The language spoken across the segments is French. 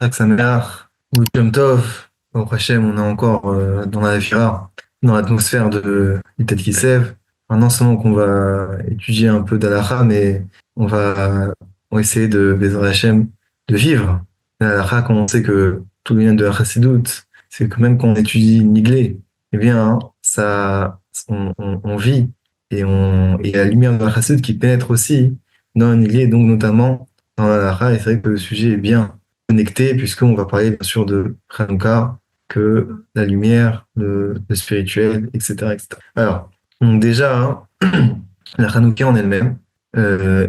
Chag Sameach, ou Yom Tov, au Hachem, on est encore dans la Vira, dans l'atmosphère du Tet Kislev. Maintenant seulement qu'on va étudier un peu d'Alaha, mais on va essayer de, Bezrat Hachem, de vivre l'Alaha, quand on sait que tout le lien de la Chassidut, c'est que même quand on étudie Niglé, eh bien, on vit et la lumière de la Chassidut qui pénètre aussi dans le Niglé, donc notamment dans l'Alaha, et c'est vrai que le sujet est bien connecté, puisqu'on va parler bien sûr de Hanouka, que la lumière, le spirituel, etc., etc. Alors, donc déjà, la Hanouka en elle-même,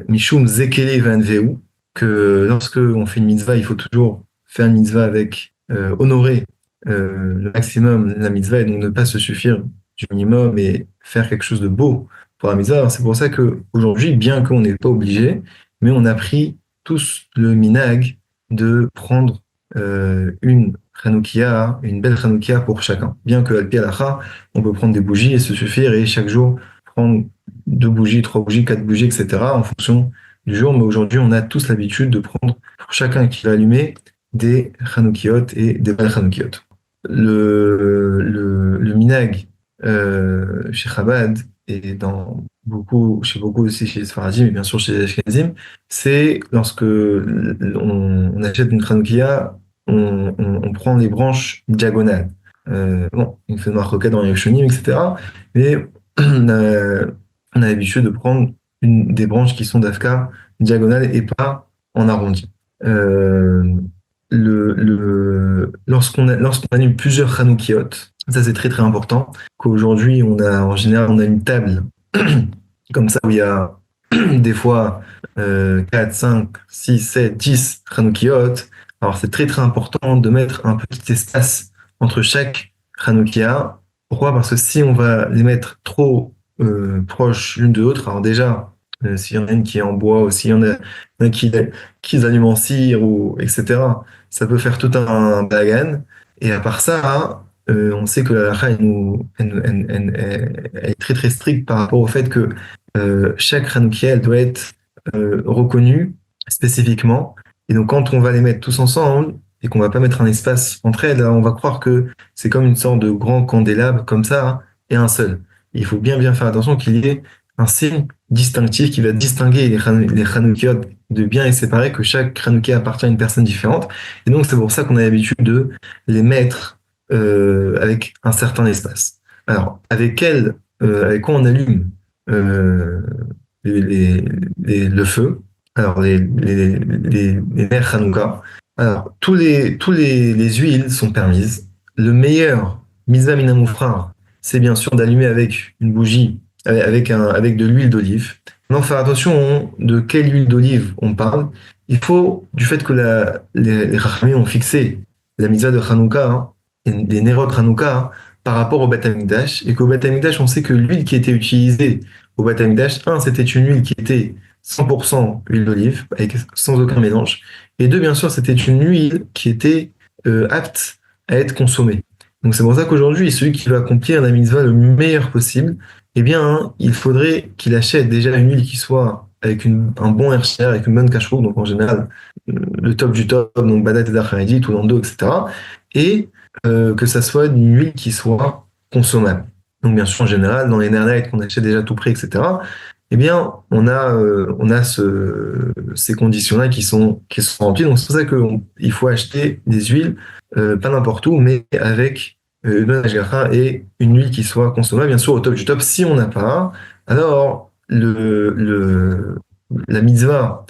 Mishum Zekele Vanveu, que lorsque on fait une mitzvah, il faut toujours faire une mitzvah avec honorer le maximum la mitzvah et donc ne pas se suffire du minimum et faire quelque chose de beau pour la mitzvah. Alors, c'est pour ça que aujourd'hui, bien qu'on n'est pas obligé, mais on a pris tous le minag de prendre une Hanoukia, une belle Hanoukia pour chacun. Bien que Alpi Alacha, on peut prendre des bougies et se suffire et chaque jour prendre deux bougies, trois bougies, quatre bougies, etc. en fonction du jour. Mais aujourd'hui, on a tous l'habitude de prendre pour chacun qui va allumer des Hanoukiot et des belles Hanoukiot. Le minag chez Chabad et chez beaucoup aussi chez les Sfaradim et bien sûr chez les Ashkenazim, c'est lorsque on achète une Hanoukia, on prend les branches diagonales. Bon, il fait marquer dans les Rishonim, etc. Mais on a l'habitude de prendre des branches qui sont d'Afka diagonales et pas en arrondi. Euh, lorsqu'on anime plusieurs Hanoukiot, ça c'est très très important, qu'aujourd'hui en général on a une table comme ça où il y a des fois 4, 5, 6, 7, 10 Hanoukiot. Alors c'est très très important de mettre un petit espace entre chaque Hanoukia. Pourquoi? Parce que si on va les mettre trop proches l'une de l'autre, alors déjà, s'il y en a une qui est en bois ou s'il y en a un qui allument en cire, ou, etc., ça peut faire tout un balagan. Et à part ça, on sait que la halakha, elle est très très stricte par rapport au fait que chaque Hanoukia, elle doit être reconnue spécifiquement. Et donc, quand on va les mettre tous ensemble et qu'on va pas mettre un espace entre elles, on va croire que c'est comme une sorte de grand candélabre comme ça, et un seul. Il faut bien bien faire attention qu'il y ait un signe distinctif qui va distinguer les Hanoukiot de bien et séparer, que chaque Hanoukia appartient à une personne différente. Et donc, c'est pour ça qu'on a l'habitude de les mettre avec un certain espace. Alors, avec quoi on allume euh, les, le feu, alors les nerfs Hanouka. Alors, les huiles sont permises. Le meilleur mitzvah minamoufrar, c'est bien sûr d'allumer avec une bougie, avec de l'huile d'olive. Maintenant, faire attention de quelle huile d'olive on parle. Il faut, du fait que les Rachamim ont fixé la mitzvah de Hanouka, les Nerot Hanouka, par rapport au Beth Amikdash, et qu'au Beth Amikdash, on sait que l'huile qui était utilisée au Beth Amikdash, c'était une huile qui était 100% huile d'olive, sans aucun mélange, et deux, bien sûr, c'était une huile qui était apte à être consommée. Donc c'est pour ça qu'aujourd'hui, celui qui va accomplir la mitzvah le meilleur possible, eh bien, il faudrait qu'il achète déjà une huile qui soit avec un bon hercher, avec une bonne cache-roue, donc en général, le top du top, donc Badat et Dacharedi, tout dans le dos, etc. Et que ça soit une huile qui soit consommable. Donc bien sûr, en général, dans les nernites qu'on achète déjà tout prix, etc., eh bien, on a ces conditions-là qui sont remplies. Donc c'est pour ça qu'il faut acheter des huiles, pas n'importe où, mais avec une bonne ashgacha et une huile qui soit consommable, bien sûr, au top du top. Si on n'a pas, alors la mitzvah,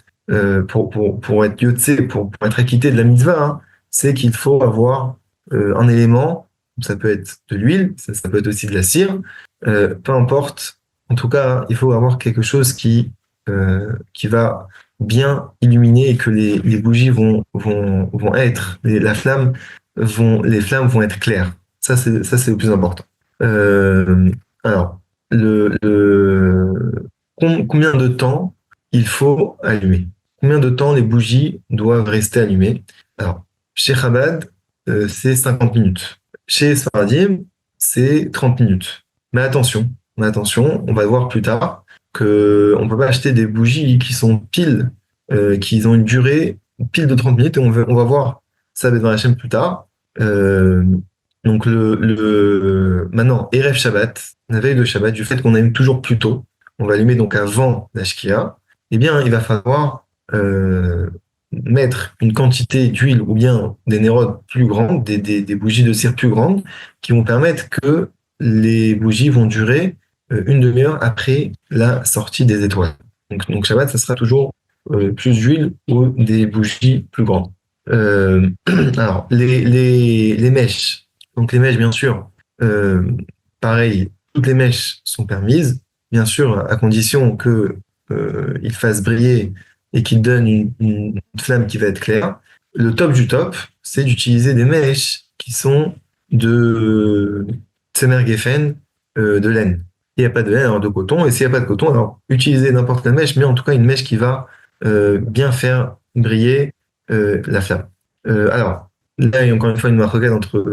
pour être yotze, pour être acquitté de la mitzvah, c'est qu'il faut avoir un élément, ça peut être de l'huile, ça peut être aussi de la cire, peu importe. En tout cas, il faut avoir quelque chose qui va bien illuminer et que les bougies vont être, les flammes vont être claires. Ça, c'est le plus important. Euh, alors, combien de temps il faut allumer? Combien de temps les bougies doivent rester allumées? Alors, chez Chabad, c'est 50 minutes. Chez Sfaradim, c'est 30 minutes. Mais attention, on va voir plus tard que on peut pas acheter des bougies qui sont qui ont une durée pile de 30 minutes et on va voir ça Bezrat Hashem plus tard. Euh, donc maintenant, Erev Shabbat, la veille de Shabbat, du fait qu'on allume toujours plus tôt, on va allumer donc avant la Shkia, eh bien, il va falloir mettre une quantité d'huile ou bien des nérodes plus grandes, des bougies de cire plus grandes, qui vont permettre que les bougies vont durer une demi-heure après la sortie des étoiles. Donc Shabbat, ça sera toujours plus d'huile ou des bougies plus grandes. Alors, les mèches. Donc les mèches, bien sûr, euh, pareil, toutes les mèches sont permises, bien sûr, à condition que ils fassent briller et qu'ils donnent une flamme qui va être claire. Le top du top, c'est d'utiliser des mèches qui sont de Tsemer Geffen, de laine. Il n'y a pas de laine, alors de coton. Et s'il n'y a pas de coton, alors utilisez n'importe quelle mèche, mais en tout cas une mèche qui va bien faire briller la flamme. Alors, là, il y a encore une fois une marque entre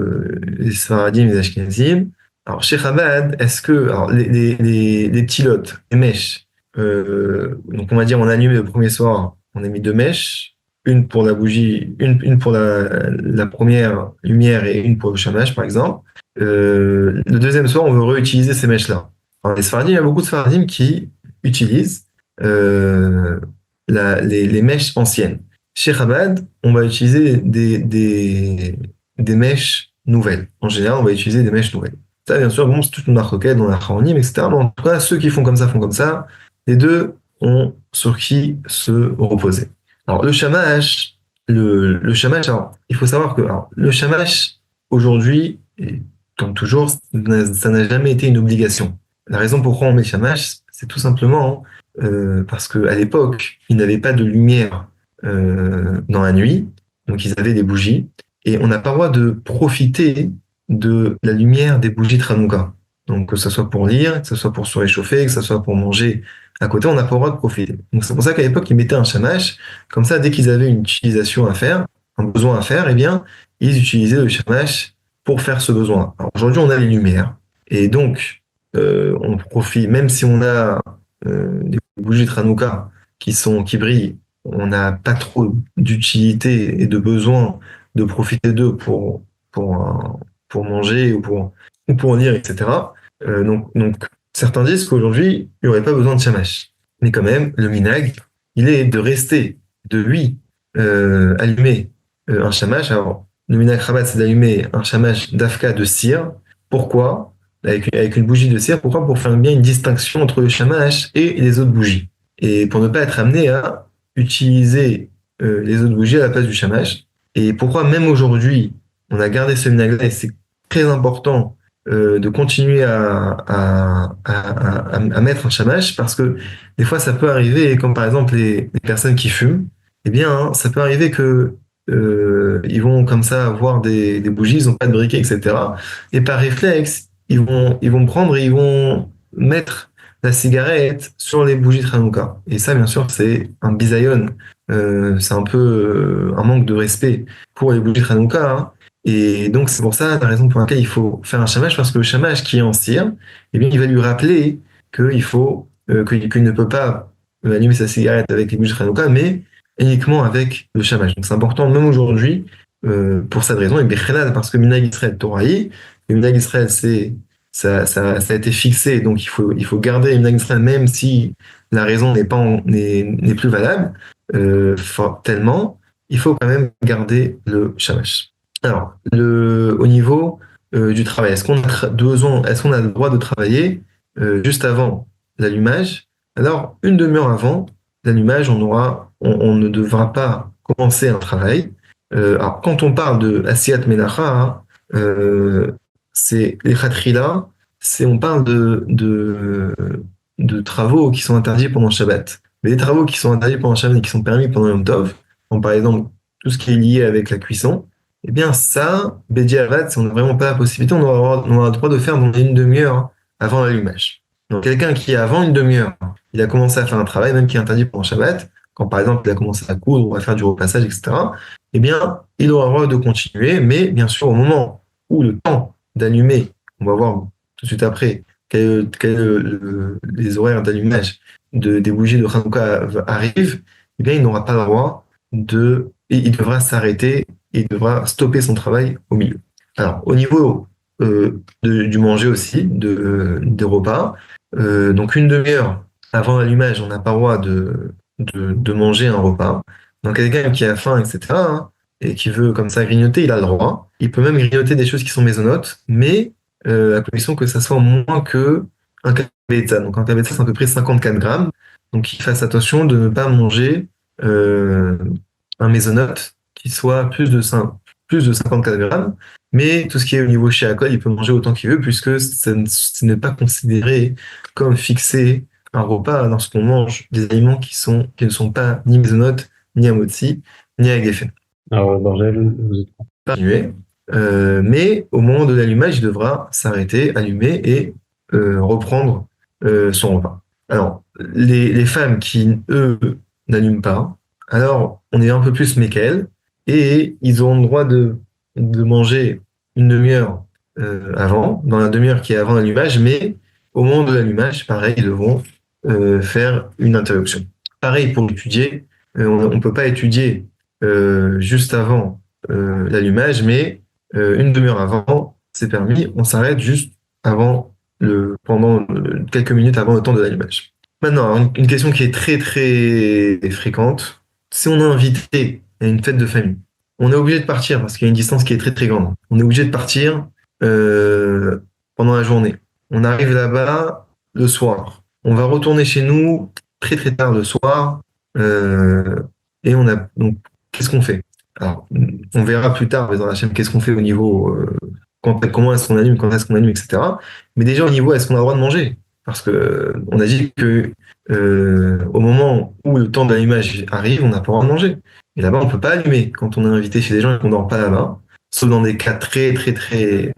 les Sfaradim et les Ashkenazim. Alors, chez Chabad, est-ce que alors, les petits lots, les mèches, donc on va dire on a allumé le premier soir, on a mis deux mèches, une pour la bougie, une pour la première lumière et une pour le chamage, par exemple. Le deuxième soir, on veut réutiliser ces mèches-là. Alors, les Sfaradim, il y a beaucoup de Sfaradim qui utilisent euh, les mèches anciennes. Chez Chabad, on va utiliser des mèches nouvelles. En général, on va utiliser des mèches nouvelles. Ça, bien sûr, bon, c'est toute une marque dans la Chronim, etc. Mais en tout cas, ceux qui font comme ça font comme ça. Les deux ont sur qui se reposer. Alors, le shamash, le shamash, alors, il faut savoir que alors, le shamash, aujourd'hui, et comme toujours, ça n'a jamais été une obligation. La raison pourquoi on met le shamash, c'est tout simplement parce qu'à l'époque, il n'avait pas de lumière dans la nuit, donc ils avaient des bougies, et on n'a pas le droit de profiter de la lumière des bougies de Hanouka. Donc que ce soit pour lire, que ce soit pour se réchauffer, que ce soit pour manger à côté, on n'a pas le droit de profiter. Donc c'est pour ça qu'à l'époque, ils mettaient un shamash, comme ça, dès qu'ils avaient une utilisation à faire, un besoin à faire, eh bien, ils utilisaient le shamash pour faire ce besoin. Alors, aujourd'hui, on a les lumières, et donc on profite, même si on a des bougies de Hanouka qui brillent, on n'a pas trop d'utilité et de besoin de profiter d'eux pour, pour manger ou pour lire, etc. Donc, certains disent qu'aujourd'hui, il n'y aurait pas besoin de shamash. Mais quand même, le minag, il est de rester, de lui, allumer un shamash. Alors, le minag rabat, c'est d'allumer un shamash d'Afka de cire. Pourquoi? Avec une bougie de cire. Pourquoi? Pour faire bien une distinction entre le shamash et les autres bougies. Et pour ne pas être amené à utiliser les autres bougies à la place du shamash. Et pourquoi même aujourd'hui, on a gardé ce minag-là et c'est très important de continuer à mettre un shamash parce que des fois ça peut arriver, comme par exemple les personnes qui fument, eh bien hein, ça peut arriver que ils vont comme ça avoir des bougies, ils n'ont pas de briquet, etc. Et par réflexe, ils vont prendre et ils vont mettre la cigarette sur les bougies de Hanouka. Et ça, bien sûr, c'est un bisayon. C'est un peu un manque de respect pour les bougies de Hanouka. Hein. Et donc, c'est pour ça la raison pour laquelle il faut faire un shamash, parce que le shamash qui est en cire, eh bien, il va lui rappeler qu'il faut, qu'il ne peut pas allumer sa cigarette avec les bougies de Hanouka, mais uniquement avec le shamash. Donc, c'est important, même aujourd'hui, pour cette raison, et Bechelal, parce que Minag Israël Torahi, et Minag Israël, ça a été fixé, donc il faut garder Minag Israël, même si la raison n'est plus valable, tellement, il faut quand même garder le shamash. Alors, au niveau du travail, est-ce qu'on a besoin, est-ce qu'on a le droit de travailler juste avant l'allumage? Alors, une demi-heure avant l'allumage, on ne devra pas commencer un travail. Alors, quand on parle de Asiyat Melacha, hein, c'est les khatrila, on parle de travaux qui sont interdits pendant Shabbat. Mais les travaux qui sont interdits pendant Shabbat et qui sont permis pendant Yom Tov, comme par exemple tout ce qui est lié avec la cuisson, eh bien ça, Bediavad, si on n'a vraiment pas la possibilité, on aura le droit de faire dans une demi-heure avant l'allumage. Donc quelqu'un qui, avant une demi-heure, il a commencé à faire un travail, même qui est interdit pendant Shabbat, quand par exemple il a commencé à coudre ou à faire du repassage, etc., eh bien, il aura le droit de continuer, mais bien sûr, au moment où le temps d'allumer, on va voir tout de suite après les horaires d'allumage des bougies de Hanouka arrivent, eh bien, il n'aura pas le droit de et il devra s'arrêter, il devra stopper son travail au milieu. Alors, au niveau du manger aussi, des repas, donc une demi-heure avant l'allumage, on n'a pas le droit de manger un repas. Donc, quelqu'un qui a faim, etc., hein, et qui veut comme ça grignoter, il a le droit. Il peut même grignoter des choses qui sont mésonotes, mais à condition que ça soit moins que un kbetza. Donc, un kbetza, c'est à peu près 54 grammes. Donc, il fasse attention de ne pas manger euh, un mésonote qui soit plus de 54 grammes. Mais tout ce qui est au niveau chez Alcool, il peut manger autant qu'il veut, puisque ce n'est pas considéré comme fixé un repas lorsqu'on mange des aliments qui ne sont pas ni mésonotes, ni amotzi, ni agéfen. Alors, Bargel, vous êtes Continuer. Mais au moment de l'allumage, il devra s'arrêter, allumer et reprendre son repas. Alors, les femmes qui, eux, n'allument pas, alors on est un peu plus méquelles et ils auront le droit de manger une demi-heure avant, dans la demi-heure qui est avant l'allumage, mais au moment de l'allumage, pareil, ils devront faire une interruption. Pareil pour étudier, on ne peut pas étudier juste avant l'allumage, mais une demi-heure avant, c'est permis. On s'arrête juste pendant quelques minutes avant le temps de l'allumage. Maintenant, une question qui est très très fréquente. Si on est invité à une fête de famille, on est obligé de partir parce qu'il y a une distance qui est très très grande. On est obligé de partir euh, pendant la journée. On arrive là-bas le soir. On va retourner chez nous très très tard le soir. euh, et donc qu'est-ce qu'on fait? Alors, on verra plus tard dans la chaîne qu'est-ce qu'on fait au niveau comment est-ce qu'on allume, quand est-ce qu'on allume, etc. Mais déjà au niveau est-ce qu'on a le droit de manger? Parce que on a dit que au moment où le temps d'allumage arrive, on n'a pas le droit de manger. Et là-bas, on peut pas allumer quand on est invité chez des gens et qu'on dort pas là-bas, sauf dans des cas très très très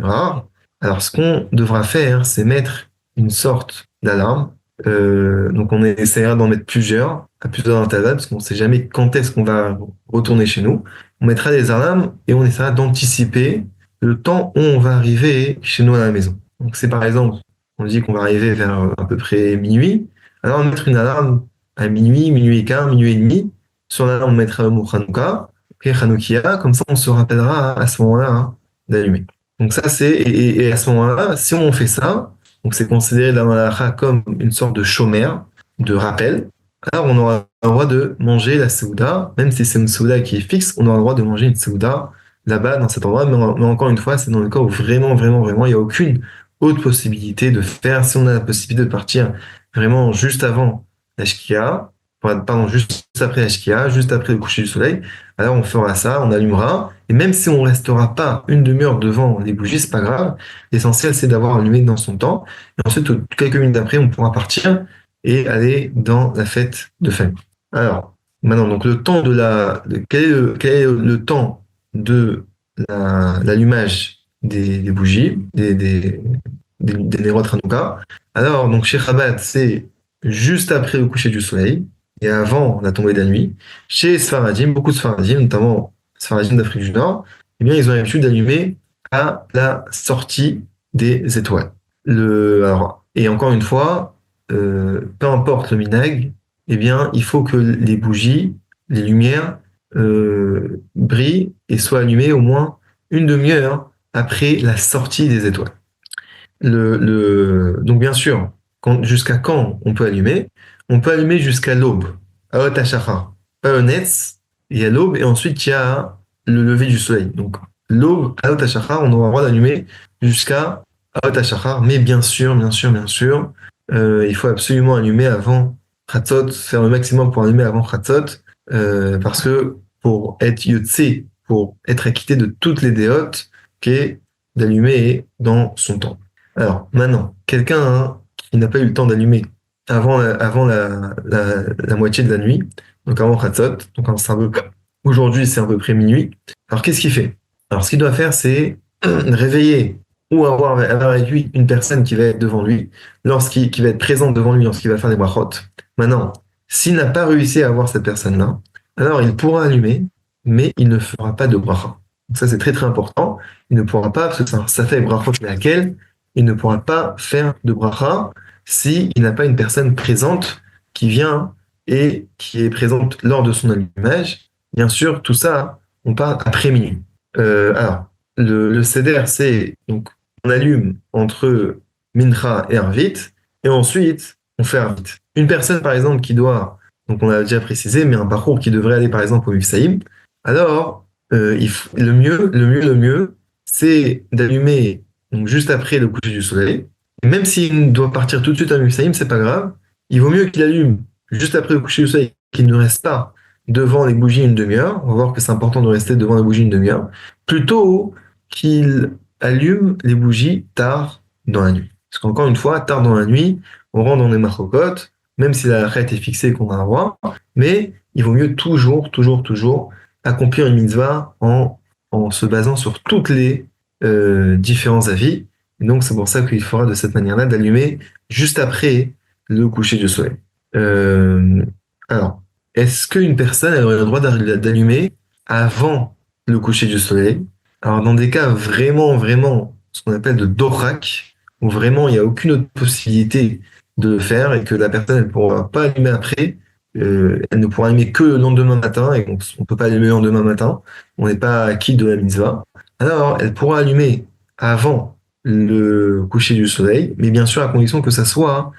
rares. Alors, ce qu'on devra faire, c'est mettre une sorte d'alarme. Donc, on essaiera d'en mettre plusieurs, à plusieurs intervalles, parce qu'on ne sait jamais quand est-ce qu'on va retourner chez nous. On mettra des alarmes et on essaiera d'anticiper le temps où on va arriver chez nous à la maison. Donc, c'est par exemple, on dit qu'on va arriver vers à peu près minuit. Alors, on va mettre une alarme à minuit, minuit et quart, minuit et demi. Sur l'alarme, on mettra le mot Hanouka, et Hanoukia, comme ça, on se rappellera à ce moment-là hein, d'allumer. Donc, ça, et à ce moment-là, si on fait ça, donc c'est considéré dans la halakha comme une sorte de chômeur, de rappel. Alors on aura le droit de manger la seouda, même si c'est une seouda qui est fixe, on aura le droit de manger une seouda là-bas, dans cet endroit. Mais encore une fois, c'est dans le cas où vraiment, vraiment, vraiment, il n'y a aucune autre possibilité de faire. Si on a la possibilité de partir vraiment juste avant la shkia, pardon, juste après la shkia, juste après le coucher du soleil, alors on fera ça, on allumera. Et même si on restera pas une demi-heure devant les bougies, c'est pas grave. L'essentiel, c'est d'avoir allumé dans son temps. Et ensuite, quelques minutes après, on pourra partir et aller dans la fête de famille. Alors, maintenant, donc le temps quel est le temps de l'allumage des bougies, des Nerot Hanouka? Alors, donc chez Chabad, c'est juste après le coucher du soleil et avant la tombée de la nuit. Chez Sfaradim, beaucoup de Sfaradim, notamment Sfaradim d'Afrique du Nord, eh bien, ils ont l'habitude d'allumer à la sortie des étoiles. Et encore une fois, peu importe le minag, eh bien, il faut que les bougies, les lumières brillent et soient allumées au moins une demi-heure après la sortie des étoiles. Donc bien sûr, jusqu'à quand on peut allumer? On peut allumer jusqu'à l'aube, à Hot Hashachar, pas au Netz, et à l'aube, et ensuite il y a le lever du soleil. Donc l'aube, à Hot Hashachar, on aura le droit d'allumer jusqu'à Hot Hashachar, mais bien sûr, bien sûr, bien sûr, il faut absolument allumer avant Chatzot, faire le maximum pour allumer avant Chatzot, parce que pour être Yotse, pour être acquitté de toutes les déotes, qu'est d'allumer dans son temps. Alors, maintenant, quelqu'un hein, qui n'a pas eu le temps d'allumer avant la moitié de la nuit, donc avant Khatzot, donc aujourd'hui c'est à peu près minuit. Alors, qu'est-ce qu'il fait? Alors, ce qu'il doit faire, c'est réveiller ou avoir avec lui une personne qui va être devant lui, qui va être présente devant lui lorsqu'il va faire des brachot. Maintenant, s'il n'a pas réussi à avoir cette personne-là, alors il pourra allumer, mais il ne fera pas de bracha. Donc ça, c'est très très important. Il ne pourra pas, parce que ça fait brachot, mais laquelle il ne pourra pas faire de bracha s'il n'a pas une personne présente qui vient et qui est présente lors de son allumage Bien sûr, tout ça, on parle après minuit. Alors, le seder, c'est donc on allume entre Mincha et Arvit, et ensuite on fait Arvit. Une personne, par exemple, qui doit, donc on l'a déjà précisé, mais un parcours qui devrait aller, par exemple, au Mifsaïm, alors le mieux, c'est d'allumer donc juste après le coucher du soleil. Et même s'il doit partir tout de suite à Mifsaïm, c'est pas grave. Il vaut mieux qu'il allume juste après le coucher du soleil, qu'il ne reste pas devant les bougies une demi-heure. On va voir que c'est important de rester devant la bougie une demi-heure. Plutôt qu'il allume les bougies tard dans la nuit. Parce qu'encore une fois, tard dans la nuit, on rentre dans des marocottes, même si la règle est fixée et qu'on a un droit, mais il vaut mieux toujours accomplir une mitzvah en se basant sur toutes les différents avis. Et donc, c'est pour ça qu'il faudra de cette manière-là d'allumer juste après le coucher du soleil. Euh, alors, est-ce qu'une personne aurait le droit d'allumer avant le coucher du soleil? Alors, dans des cas vraiment, ce qu'on appelle de dorak, où vraiment il n'y a aucune autre possibilité de le faire et que la personne ne pourra pas allumer après, elle ne pourra allumer que le lendemain matin, et donc on ne peut pas allumer le lendemain matin, on n'est pas quitte de la mitzvah. Alors, elle pourra allumer avant le coucher du soleil, mais bien sûr à condition que ça soit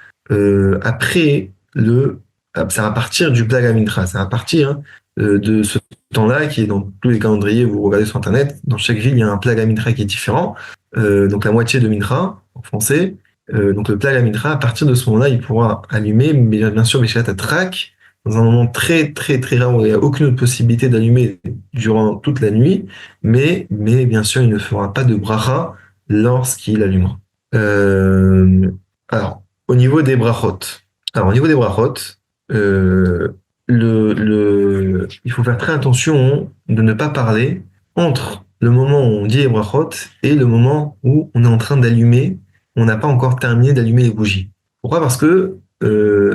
après c'est à partir du Plag Mincha, c'est à partir de ce temps-là qui est dans tous les calendriers, vous regardez sur Internet, dans chaque ville, il y a un Plag Mincha qui est différent, donc la moitié de Mincha en français. Donc le Plag Mincha, à partir de ce moment-là, il pourra allumer, mais bien sûr, Beshat Atrak, dans un moment très rare où il n'y a aucune autre possibilité d'allumer durant toute la nuit, mais bien sûr, il ne fera pas de bracha lorsqu'il allumera. Euh, alors, au niveau des brachot, au niveau des brachot, euh, il faut faire très attention de ne pas parler entre le moment où on dit les brachot et le moment où on est en train d'allumer, on n'a pas encore terminé d'allumer les bougies. Pourquoi? Parce que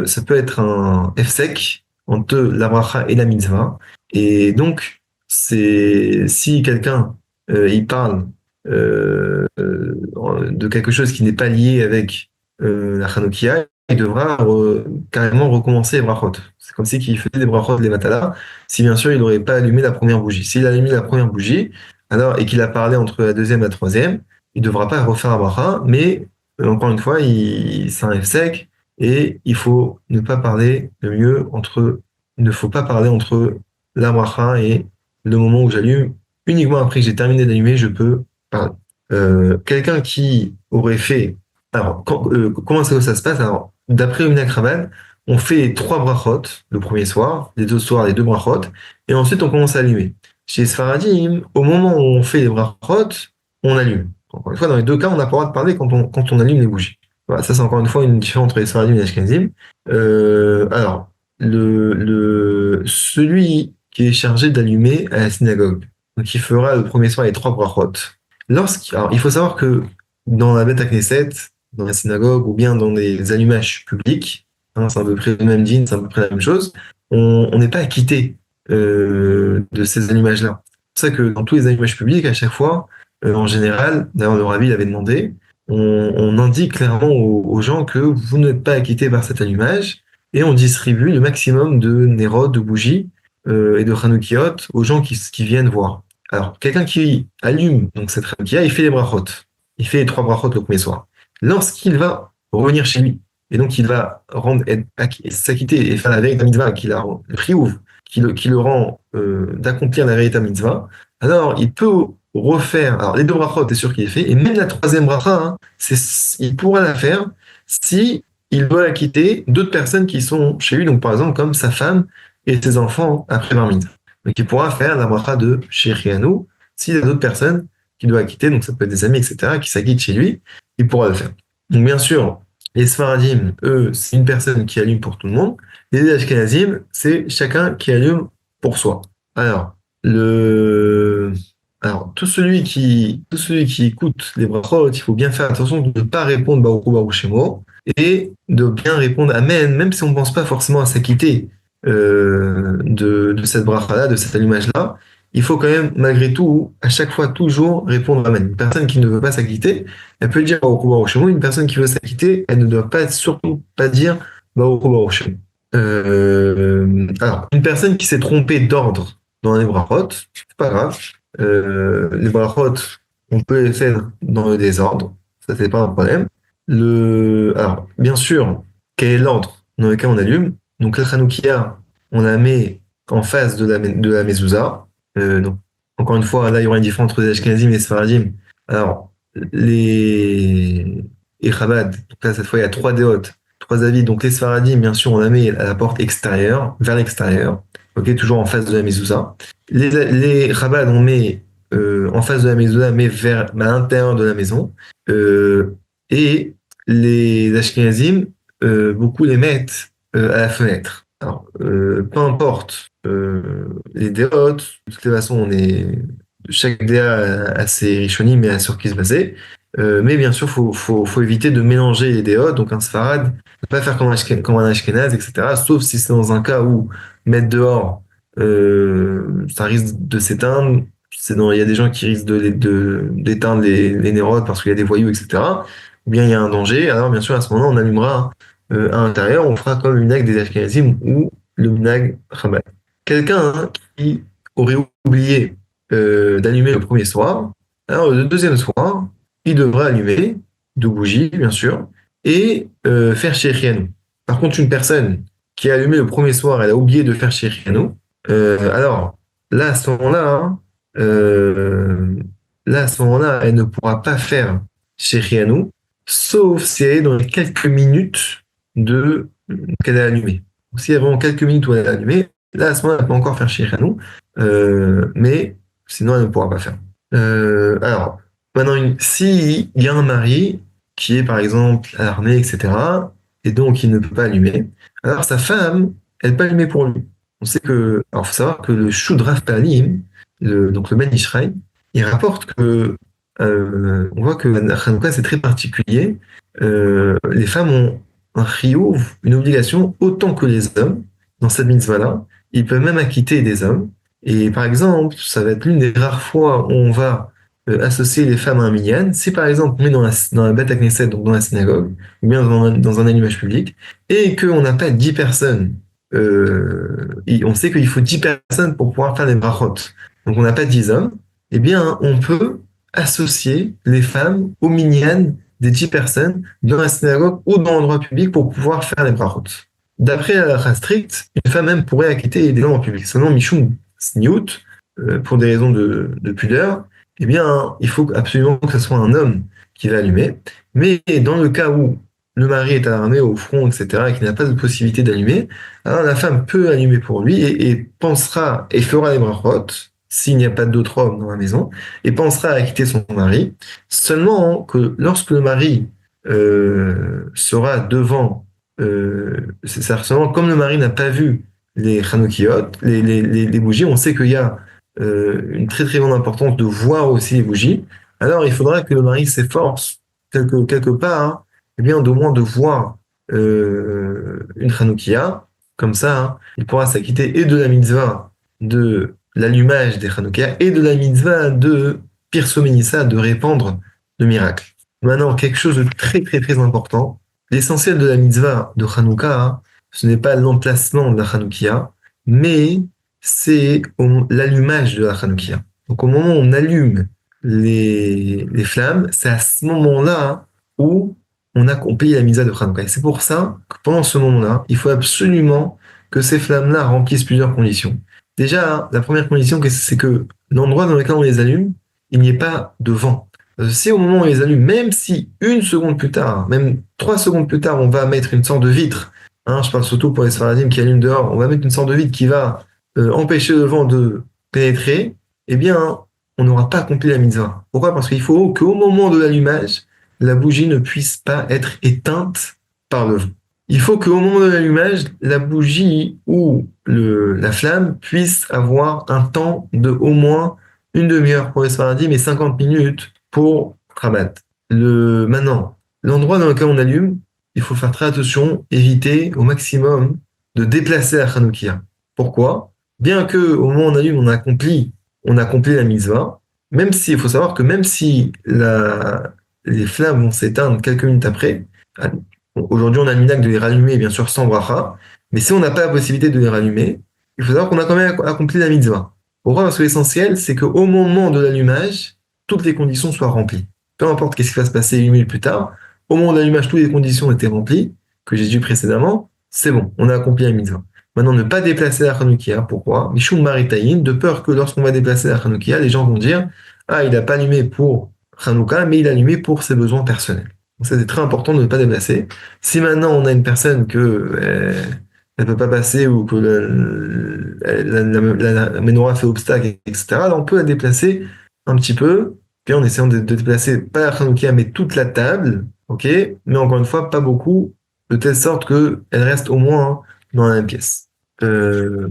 ça peut être un F-sec entre la bracha et la mitzvah. Et donc, si quelqu'un il parle de quelque chose qui n'est pas lié avec la Hanoukia, il devra carrément recommencer les brachot. C'est comme si il faisait des brachot les matala, si bien sûr il n'aurait pas allumé la première bougie. S'il a allumé la première bougie, alors, et qu'il a parlé entre la deuxième et la troisième, il ne devra pas refaire la bracha, mais encore une fois, c'est un F-sec, et il faut ne pas parler le mieux il ne faut pas parler entre la bracha et le moment où j'allume. Uniquement après que j'ai terminé d'allumer, je peux parler. Quelqu'un qui aurait fait. Alors, comment ça se passe? Alors, d'après Ibn Akraman, on fait les trois brachot le premier soir, les deux soirs, les deux brachot, et ensuite on commence à allumer. Chez Sfaradim, au moment où on fait les brachot, on allume. Encore une fois, dans les deux cas, on n'a pas le droit de parler quand on allume les bougies. Voilà, ça c'est encore une fois une différence entre les Sfaradim et les Ashkenazim. Alors, celui qui est chargé d'allumer à la synagogue, donc il fera le premier soir les trois brachot. Alors, il faut savoir que dans la Beth Knesset, dans la synagogue ou bien dans les allumages publics, hein, c'est à peu près le même dîne, c'est à peu près la même chose, on n'est pas acquitté de ces allumages-là. C'est pour ça que dans tous les allumages publics, à chaque fois, en général, d'ailleurs le rabbi l'avait demandé, on indique clairement aux gens que vous n'êtes pas acquitté par cet allumage et on distribue le maximum de nérod, de bougies et de chanoukiot aux gens qui viennent voir. Alors, quelqu'un qui allume donc cette Hanoukia, il fait les brachot. Il fait les trois brachot le premier soir. Lorsqu'il va revenir chez lui, et donc il va s'acquitter et faire la véritable mitzvah qui la rend, le chiyuv, qui le rend d'accomplir la véritable mitzvah, alors il peut refaire, alors les deux brachot, c'est sûr qu'il est fait, et même la troisième bracha, hein, il pourra la faire si il doit acquitter d'autres personnes qui sont chez lui, donc par exemple comme sa femme et ses enfants après bar mitzvah. Donc il pourra faire la bracha de Shehrianu s'il y a d'autres personnes qu'il doit acquitter, donc ça peut être des amis, etc., qui s'acquittent chez lui, il pourra le faire. Donc bien sûr, les Sfaradim, eux, c'est une personne qui allume pour tout le monde. Les Ashkenazim, c'est chacun qui allume pour soi. Alors, tout celui qui écoute les brachot, il faut bien faire attention de ne pas répondre Baruch Hu Baruch Shemo et de bien répondre Amen, même si on ne pense pas forcément à s'acquitter de cette bracha-là, de cet allumage-là. Il faut quand même, malgré tout, à chaque fois, toujours répondre Amen. Une personne qui ne veut pas s'acquitter, elle peut dire Baruch Hu Baruch Shemo. Une personne qui veut s'acquitter, elle ne doit pas, surtout pas dire Baruch Hu Baruch Shemo. Alors, une personne qui s'est trompée d'ordre dans les brachot, c'est pas grave. Les brachot, on peut les faire dans le désordre, ça c'est pas un problème. Alors, bien sûr, quel est l'ordre dans lequel on allume? Donc, la Hanoukia, on la met en face de la mezouza. Donc, encore une fois, là, il y aura une différence entre les Ashkenazim et les Sfaradim. Alors, les Chabad, donc là, cette fois, il y a trois déotes, trois avis. Donc, les Sfaradim, bien sûr, on la met à la porte extérieure, vers l'extérieur. Ok, toujours en face de la mezouza. Les Chabad, on met en face de la mezouza, mais vers à l'intérieur de la maison. Et les Ashkenazim, beaucoup les mettent à la fenêtre. Alors, peu importe les déotes, de toutes les façons, chaque déa a ses rishonim et sur qui se baser. Mais bien sûr, faut éviter de mélanger les déotes. Donc un Sfarad, ne pas faire comme un Ashkenaz, etc. Sauf si c'est dans un cas où mettre dehors, ça risque de s'éteindre. Il y a des gens qui risquent d'éteindre les nérodes parce qu'il y a des voyous, etc. Ou bien il y a un danger. Alors bien sûr, à ce moment-là, on allumera à l'intérieur, on fera comme le minag des Ashkenazim ou le minag Chabad. Quelqu'un qui aurait oublié d'allumer le premier soir, alors le deuxième soir, il devra allumer deux bougies, bien sûr, et faire Shehrianu. Par contre, une personne qui a allumé le premier soir, elle a oublié de faire Shehrianu, alors là, à ce moment-là, hein, à ce moment-là, elle ne pourra pas faire Shehrianu, sauf si elle est dans les quelques minutes qu'elle a allumé. Donc, s'il y a vraiment quelques minutes où elle a allumé, là, à ce moment-là, elle peut encore faire Shehrianu, mais sinon, elle ne pourra pas faire. Alors, maintenant, si il y a un mari qui est, par exemple, à l'armée, etc., et donc il ne peut pas allumer, alors sa femme, elle peut allumer pour lui. On sait que, alors, faut savoir que le Shudraf Palim, donc le Ben Ishraï, il rapporte que, on voit que la Hanouka, c'est très particulier. Les femmes ont un chiyuv, une obligation, autant que les hommes, dans cette mitzvah-là. Ils peuvent même acquitter des hommes. Et par exemple, ça va être l'une des rares fois où on va associer les femmes à un minyan. Si par exemple on est dans la Beth Knesset, donc dans la synagogue, ou bien dans un allumage public, et qu'on n'a pas 10 personnes, on sait qu'il faut 10 personnes pour pouvoir faire des brachot. Donc on n'a pas 10 hommes, eh bien on peut associer les femmes au minyan des 10 personnes dans la synagogue ou dans l'endroit public pour pouvoir faire les brachot. D'après la halakha stricte, une femme même pourrait acquitter des hommes en public. Seulement Mishum Sniout, pour des raisons de pudeur, eh bien, il faut absolument que ce soit un homme qui va allumer. Mais dans le cas où le mari est à l'armée, au front, etc., et qu'il n'a pas de possibilité d'allumer, alors la femme peut allumer pour lui et pensera et fera les brachot s'il n'y a pas d'autre homme dans la maison, et pensera à quitter son mari. Seulement que lorsque le mari sera devant, c'est seulement comme le mari n'a pas vu les Hanoukiot, les bougies, on sait qu'il y a une très très grande importance de voir aussi les bougies. Alors il faudra que le mari s'efforce quelque part, hein, eh bien d'au moins de voir une Hanoukia. Comme ça, hein, il pourra s'acquitter et de la mitzvah de l'allumage des Hanoukia et de la mitzvah de Pirsoménissa, de répandre le miracle. Maintenant, quelque chose de très très très important, l'essentiel de la mitzvah de Hanouka, hein, ce n'est pas l'emplacement de la Hanoukia, mais c'est l'allumage de la Hanoukia. Donc au moment où on allume les flammes, c'est à ce moment-là où on accomplit la mitzvah de Hanouka. Et c'est pour ça que pendant ce moment-là, il faut absolument que ces flammes-là remplissent plusieurs conditions. Déjà, la première condition, c'est que l'endroit dans lequel on les allume, il n'y ait pas de vent. Si au moment où on les allume, même si une seconde plus tard, même 3 secondes plus tard, on va mettre une sorte de vitre, hein, je parle surtout pour les Sfaradim qui allument dehors, on va mettre une sorte de vitre qui va empêcher le vent de pénétrer, eh bien, on n'aura pas accompli la mitzvah. Pourquoi? Parce qu'il faut qu'au moment de l'allumage, la bougie ne puisse pas être éteinte par le vent. Il faut qu'au moment de l'allumage, la bougie ou la flamme puisse avoir un temps de au moins une demi-heure pour les Sfaradim et 50 minutes pour Rabat. Maintenant, l'endroit dans lequel on allume, il faut faire très attention, éviter au maximum de déplacer la Hanoukia. Pourquoi? Bien que au moment où on allume, on accomplit la mitzvah, même si, il faut savoir que même si les flammes vont s'éteindre quelques minutes après, aujourd'hui on a le minhag de les rallumer, bien sûr sans bracha, mais si on n'a pas la possibilité de les rallumer, il faut savoir qu'on a quand même accompli la mitzvah. Pourquoi? Parce que l'essentiel, c'est qu'au moment de l'allumage, toutes les conditions soient remplies. Peu importe qu'est-ce qui va se passer 8 minutes plus tard, au moment de l'allumage, toutes les conditions étaient remplies, que j'ai dit précédemment, c'est bon, on a accompli la mitzvah. Maintenant, ne pas déplacer la Hanoukia. Pourquoi? Mishum Maritaïn, de peur que lorsqu'on va déplacer la Hanoukia, les gens vont dire, ah, il n'a pas allumé pour Hanouka, mais il a allumé pour ses besoins personnels. Donc, ça, c'est très important de ne pas déplacer. Si maintenant on a une personne elle peut pas passer ou que la menorah fait obstacle, etc., alors on peut la déplacer un petit peu, puis en essayant de déplacer pas la Hanoukia, mais toute la table, ok, mais encore une fois, pas beaucoup, de telle sorte qu'elle reste au moins dans la même pièce. Euh,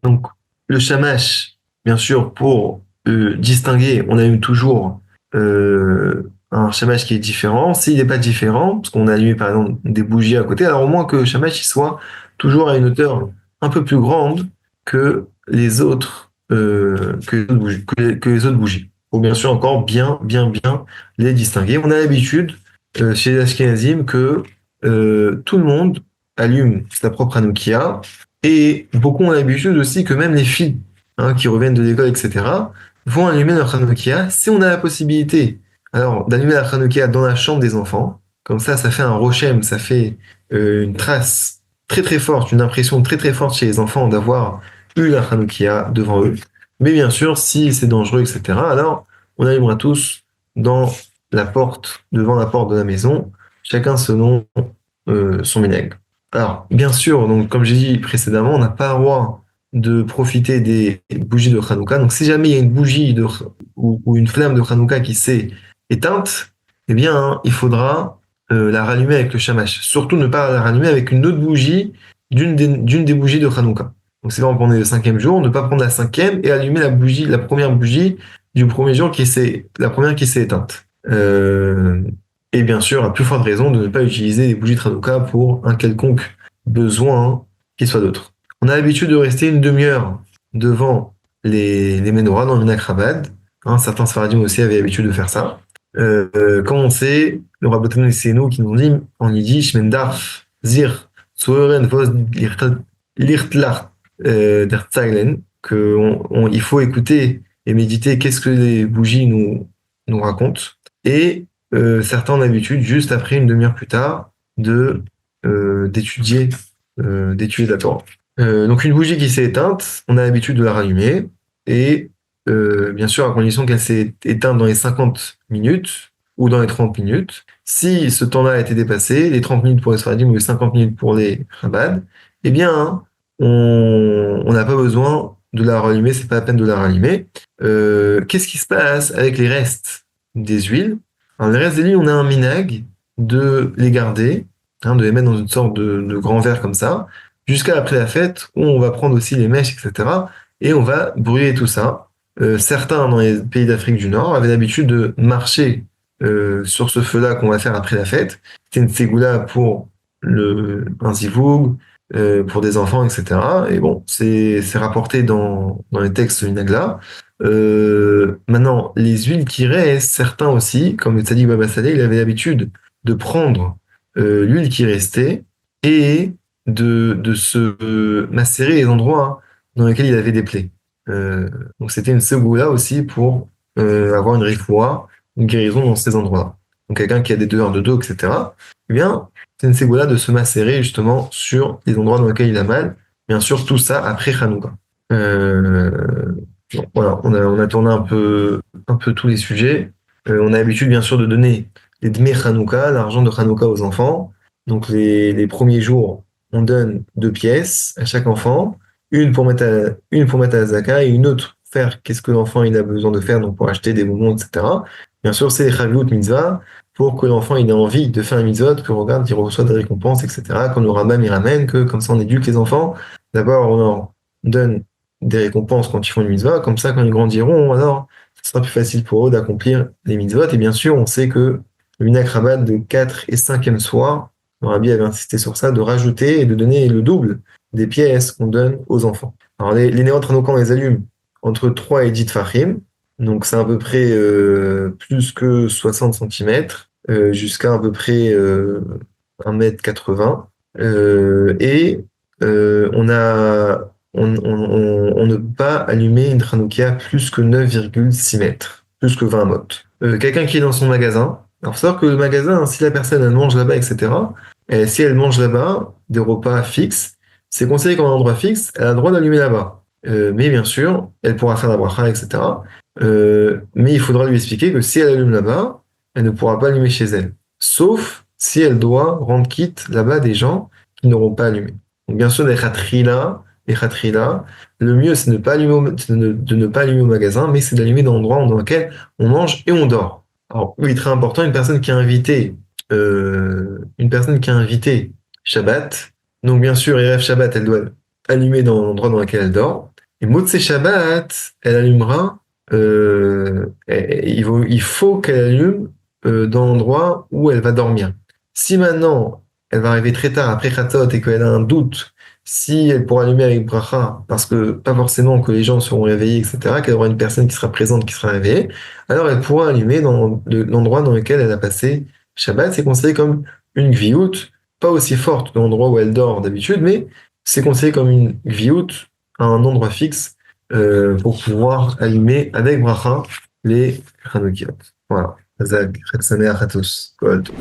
donc, le shamash, bien sûr, pour distinguer, on allume toujours un shamash qui est différent. S'il n'est pas différent, parce qu'on a allumé par exemple des bougies à côté, alors au moins que le shamash il soit toujours à une hauteur un peu plus grande que les autres, que les autres bougies. Il faut bien sûr encore bien les distinguer. On a l'habitude chez les Ashkenazim que tout le monde allume sa propre Hanoukia et beaucoup ont l'habitude aussi que même les filles qui reviennent de l'école, etc., vont allumer leur Hanoukia si on a la possibilité alors d'allumer la Hanoukia dans la chambre des enfants. Comme ça fait un rochem, ça fait une trace très forte, une impression très forte chez les enfants d'avoir eu la Hanoukia devant eux. Mais bien sûr, si c'est dangereux, etc., alors on allumera tous dans devant la porte de la maison, chacun selon son minhag. Alors, bien sûr, donc, comme j'ai dit précédemment, on n'a pas le droit de profiter des bougies de Hanouka. Donc, si jamais il y a une bougie ou une flamme de Hanouka qui s'est éteinte, eh bien, il faudra la rallumer avec le shamash. Surtout ne pas la rallumer avec une autre bougie d'une des bougies de Hanouka. Donc, c'est vraiment prendre le cinquième jour, ne pas prendre la cinquième et allumer la première bougie du premier jour la première qui s'est éteinte. Et bien sûr, à plus forte raison de ne pas utiliser les bougies de Hanouka pour un quelconque besoin qu'il soit d'autre. On a l'habitude de rester une demi-heure devant les menorahs dans le Minach certains Sfaradim aussi avaient l'habitude de faire ça. Comme on sait, le Rabbeinu et Senu qui nous dit en yiddish, Mendarf, Zir, Zuhören, Vos, Lichtlach, der Zeilen, il faut écouter et méditer qu'est-ce que les bougies nous racontent. Et certains ont l'habitude, juste après une demi-heure plus tard, d'étudier la Torah. Donc une bougie qui s'est éteinte, on a l'habitude de la rallumer, et bien sûr à condition qu'elle s'est éteinte dans les 50 minutes ou dans les 30 minutes. Si ce temps-là a été dépassé, les 30 minutes pour les Sfaradim ou les 50 minutes pour les Chabad, eh bien on n'a pas besoin de la rallumer, c'est pas la peine de la rallumer. Qu'est-ce qui se passe avec les restes des huiles? Alors les restes des huiles, on a un minag de les garder, de les mettre dans une sorte de grand verre comme ça, jusqu'à après la fête, où on va prendre aussi les mèches, etc. Et on va brûler tout ça. Certains, dans les pays d'Afrique du Nord, avaient l'habitude de marcher sur ce feu-là qu'on va faire après la fête. C'était une ségoula pour un zivoug, pour des enfants, etc. Et bon, c'est rapporté dans les textes minagla. Maintenant, les huiles qui restent, certains aussi, comme le Tzaddik Baba Saleh, il avait l'habitude de prendre l'huile qui restait et de se macérer les endroits dans lesquels il avait des plaies. Donc c'était une segoula aussi pour avoir une rifoua, une guérison dans ces endroits-là. Donc quelqu'un qui a des douleurs de dos, etc., eh bien, c'est une segoula de se macérer justement sur les endroits dans lesquels il a mal. Bien sûr, tout ça après Hanouka. Bon, voilà, on a tourné un peu tous les sujets. On a l'habitude, bien sûr, de donner les Dmei Hanouka, l'argent de Hanouka aux enfants. Donc, les premiers jours, on donne 2 pièces à chaque enfant, une pour mettre à la Zaka et une autre pour faire qu'est-ce que l'enfant il a besoin de faire, donc pour acheter des bonbons, etc. Bien sûr, c'est les Chavlut Mitzvah, pour que l'enfant il ait envie de faire un mitzvot, que regarde, il reçoit des récompenses, etc. Comme le Rambam il ramène, que comme ça on éduque les enfants. D'abord, on leur donne des récompenses quand ils font une mitzvah, comme ça, quand ils grandiront, alors, ce sera plus facile pour eux d'accomplir les mitzvot. Et bien sûr, on sait que le Minach Rabat de 4 et 5e soir, le Rabbi avait insisté sur ça, de rajouter et de donner le double des pièces qu'on donne aux enfants. Alors, les Néot Hanouka, on les allume entre 3 et 10 Tfachim, donc c'est à peu près plus que 60 cm, jusqu'à à peu près 1,80 m. Et on a on ne peut pas allumer une Hanoukia plus que 9,6 mètres, plus que 20 mètres. Quelqu'un qui est dans son magasin, alors faut savoir que le magasin, hein, si la personne elle mange là-bas, etc., et si elle mange là-bas des repas fixes, c'est conseillé qu'en endroit fixe, elle a le droit d'allumer là-bas. Mais bien sûr, elle pourra faire la bracha, etc. Mais il faudra lui expliquer que si elle allume là-bas, elle ne pourra pas allumer chez elle. Sauf si elle doit rendre quitte là-bas des gens qui n'auront pas allumé. Donc bien sûr, les khatrila, le mieux c'est de ne pas allumer au magasin, mais c'est d'allumer dans l'endroit dans lequel on mange et on dort. Alors, oui, très important, une personne qui a invité Shabbat. Donc bien sûr, Erev Shabbat, elle doit allumer dans l'endroit dans lequel elle dort. Et Motzei Shabbat, elle allumera. Il faut qu'elle allume dans l'endroit où elle va dormir. Si maintenant elle va arriver très tard après Khatot et qu'elle a un doute si elle pourra allumer avec bracha, parce que pas forcément que les gens seront réveillés, etc., qu'elle aura une personne qui sera présente, qui sera réveillée, alors elle pourra allumer dans l'endroit dans lequel elle a passé Shabbat. C'est conseillé comme une gviout, pas aussi forte dans l'endroit où elle dort d'habitude, mais c'est conseillé comme une gviout à un endroit fixe pour pouvoir allumer avec bracha les Hanoukiot. Voilà. Zag, Chet Sameach à tous. Kol Tov.